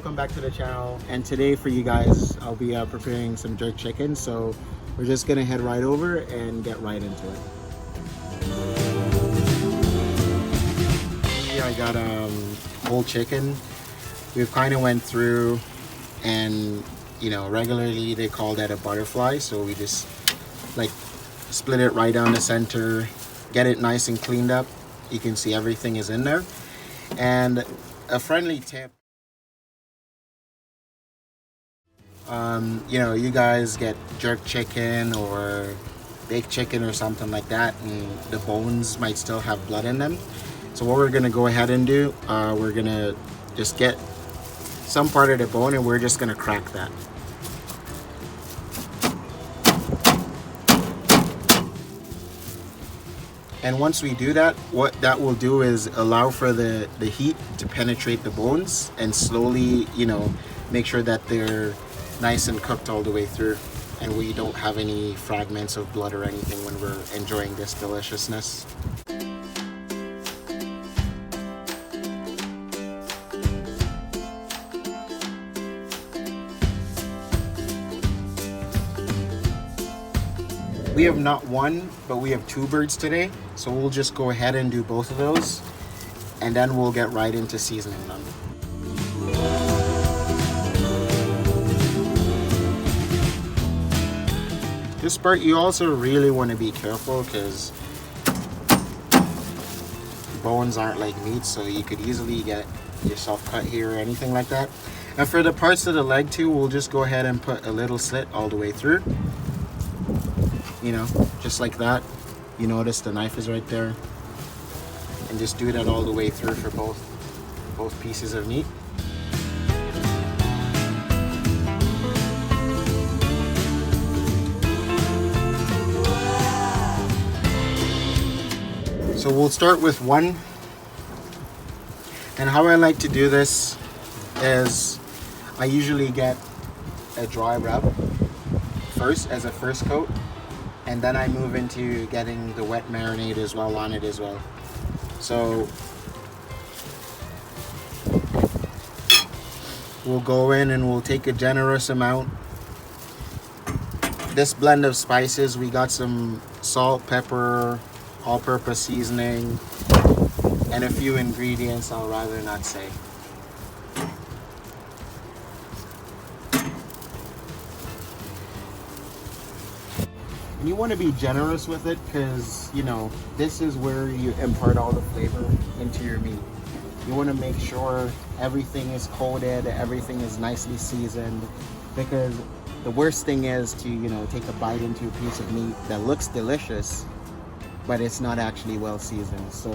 Welcome back to the channel, and today for you guys I'll be preparing some jerk chicken, so we're just gonna head right over and get right into it. Here I got whole chicken. We've kind of went through, and regularly they call that a butterfly, so we just like split it right down the center, get it nice and cleaned up. You can see everything is in there. And a friendly tip, you guys get jerk chicken or baked chicken or something like that, and the bones might still have blood in them. So what we're gonna go ahead and do, we're gonna just get some part of the bone and we're just gonna crack that. And once we do that, what that will do is allow for the heat to penetrate the bones and slowly, make sure that they're nice and cooked all the way through, and we don't have any fragments of blood or anything when we're enjoying this deliciousness. We have not one, but we have two birds today, so we'll just go ahead and do both of those, and then we'll get right into seasoning them. This part you also really want to be careful, because bones aren't like meat, so you could easily get yourself cut here or anything like that. And for the parts of the leg too, we'll just go ahead and put a little slit all the way through. Just like that. You notice the knife is right there, and just do that all the way through for both pieces of meat. So we'll start with one, and how I like to do this is I usually get a dry rub first as a first coat, and then I move into getting the wet marinade as well on it as well. So we'll go in and we'll take a generous amount. This blend of spices, we got some salt, pepper, all-purpose seasoning, and a few ingredients I'll rather not say. And you want to be generous with it, because this is where you impart all the flavor into your meat. You want to make sure everything is coated, everything is nicely seasoned, because the worst thing is to take a bite into a piece of meat that looks delicious, but it's not actually well seasoned. So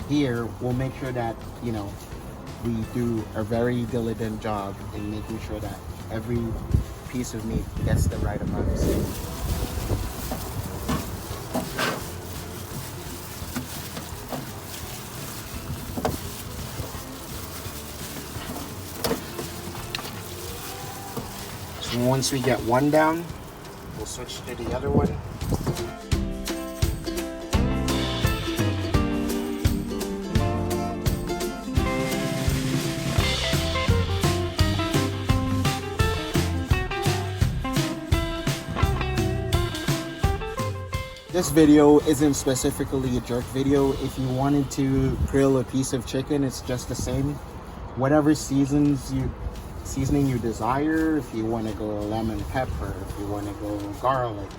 here we'll make sure that we do a very diligent job in making sure that every piece of meat gets the right amount of seasoning. So once we get one down, we'll switch to the other one. This video isn't specifically a jerk video. If you wanted to grill a piece of chicken, it's just the same. Whatever seasoning you desire. If you want to go lemon pepper, if you want to go garlic,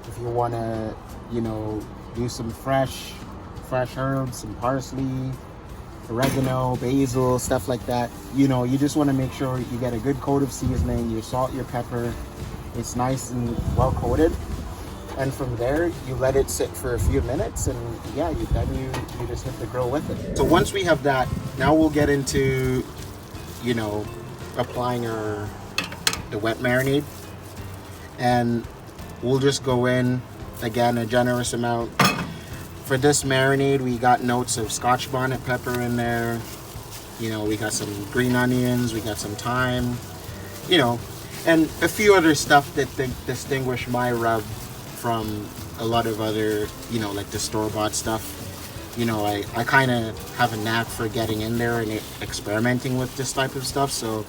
if you want to, do some fresh herbs, some parsley, oregano, basil, stuff like that. You just want to make sure you get a good coat of seasoning, your salt, your pepper. It's nice and well coated. And from there, you let it sit for a few minutes, and yeah, you just hit the grill with it. So once we have that, now we'll get into, applying the wet marinade, and we'll just go in, again, a generous amount. For this marinade, we got notes of Scotch bonnet pepper in there. We got some green onions, we got some thyme, and a few other stuff that distinguish my rub from a lot of other, like the store-bought stuff. you know, I kind of have a knack for getting in there and experimenting with this type of stuff. So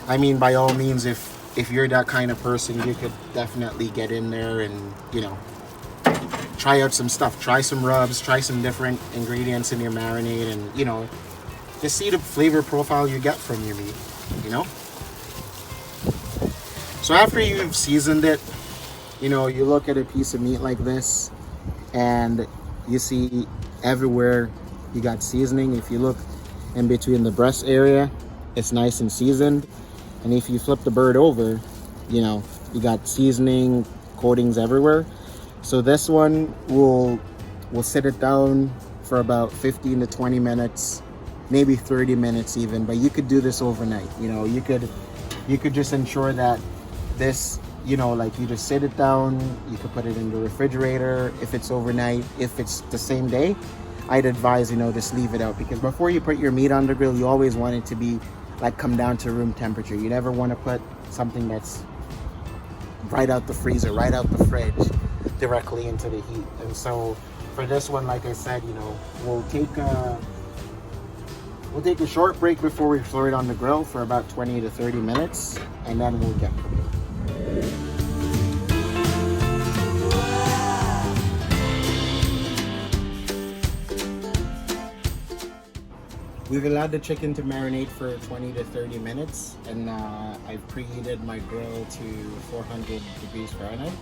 I mean, by all means, if you're that kind of person, you could definitely get in there and, you know, try out some stuff, try some rubs, try some different ingredients in your marinade, and, you know, just see the flavor profile you get from your meat, you know. So after you've seasoned it, you know, you look at a piece of meat like this and you see everywhere you got seasoning. If you look in between the breast area, it's nice and seasoned. And if you flip the bird over, you know, you got seasoning coatings everywhere. So this one we'll sit it down for about 15 to 20 minutes, maybe 30 minutes even, but you could do this overnight. You know, you could just ensure that this, you know, like you just sit it down, you could put it in the refrigerator if it's overnight. If it's the same day, I'd advise, you know, just leave it out, because before you put your meat on the grill, you always want it to be like come down to room temperature. You never want to put something that's right out the freezer, right out the fridge, directly into the heat. And so for this one, like I said, you know, we'll take a short break before we throw it on the grill for about 20 to 30 minutes, and then we'll get cooking. We've allowed the chicken to marinate for 20 to 30 minutes, and I've preheated my grill to 400 degrees Fahrenheit.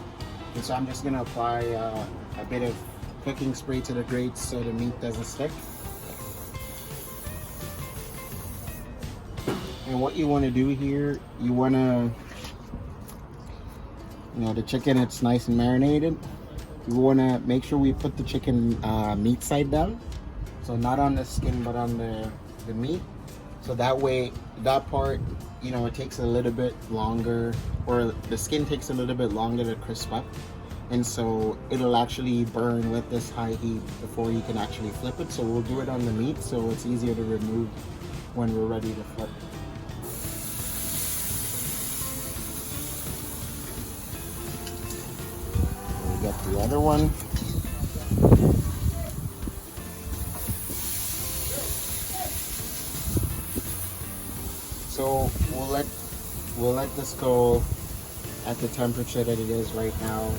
And so I'm just gonna apply a bit of cooking spray to the grates so the meat doesn't stick. And what you want to do here, you want to, you know, the chicken, it's nice and marinated. You want to make sure we put the chicken meat side down. So not on the skin, but on the meat. So that way, that part, you know, it takes a little bit longer, or the skin takes a little bit longer to crisp up. And so it'll actually burn with this high heat before you can actually flip it. So we'll do it on the meat so it's easier to remove when we're ready to flip. We got the other one. So we'll let this go at the temperature that it is right now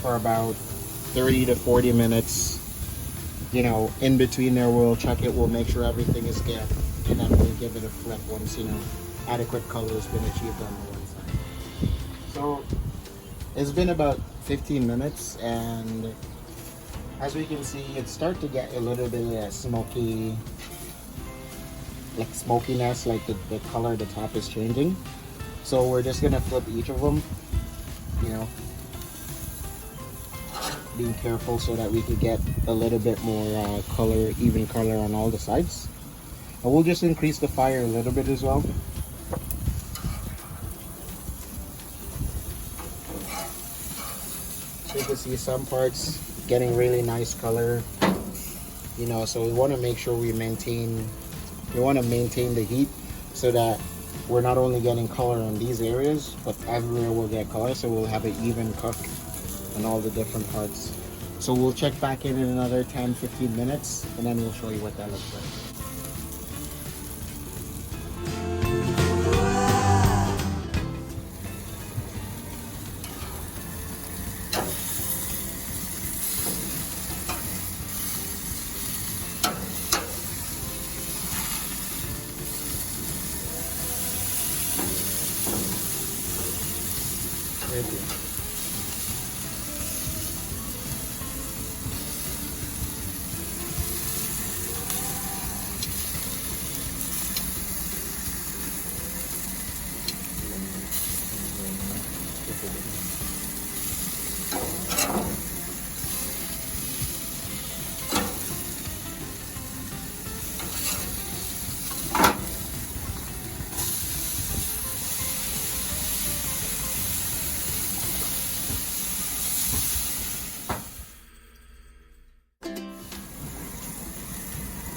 for about 30 to 40 minutes. You know, in between there we'll check it, we'll make sure everything is good, and then we'll give it a flip once, you know, adequate color has been achieved on the one side. So it's been about 15 minutes, and as we can see, it starts to get a little bit of smoky, like smokiness, like the color of the top is changing. So we're just gonna flip each of them, you know, being careful so that we can get a little bit more color, even color on all the sides. And we'll just increase the fire a little bit as well. So you can see some parts getting really nice color, you know, so we want to make sure we maintain the heat so that we're not only getting color on these areas, but everywhere we'll get color, so we'll have an even cook on all the different parts. So we'll check back in another 10-15 minutes, and then we'll show you what that looks like.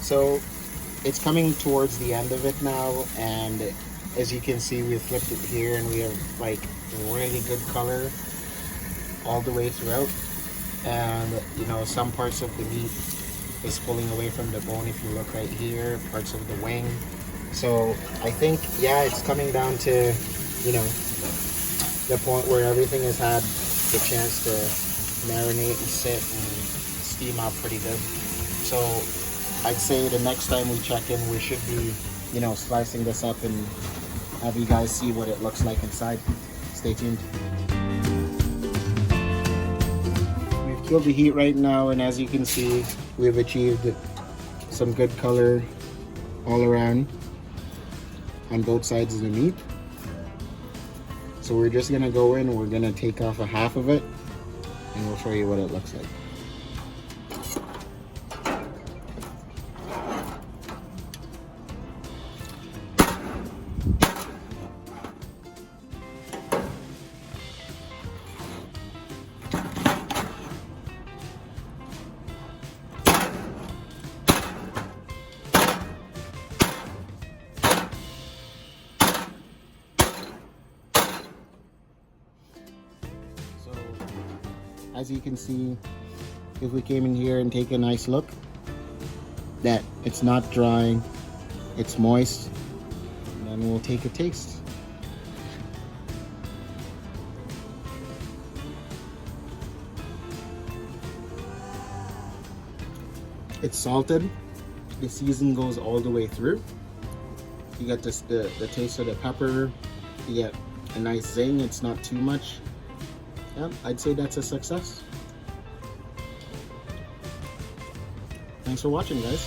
So it's coming towards the end of it now, and as you can see, we flipped it here and we have like really good color all the way throughout. And you know, some parts of the meat is pulling away from the bone. If you look right here, parts of the wing. So I think, yeah, it's coming down to, you know, the point where everything has had the chance to marinate and sit and steam out pretty good. So I'd say the next time we check in, we should be, you know, slicing this up and have you guys see what it looks like inside. Stay tuned. We've killed the heat right now, and as you can see, we've achieved some good color all around on both sides of the meat. So we're just gonna go in, we're gonna take off a half of it, and we'll show you what it looks like. As you can see, if we came in here and take a nice look, that it's not dry, it's moist, and then we'll take a taste. It's salted, the season goes all the way through. You get this, the taste of the pepper, you get a nice zing, it's not too much. Yeah, I'd say that's a success. Thanks for watching, guys.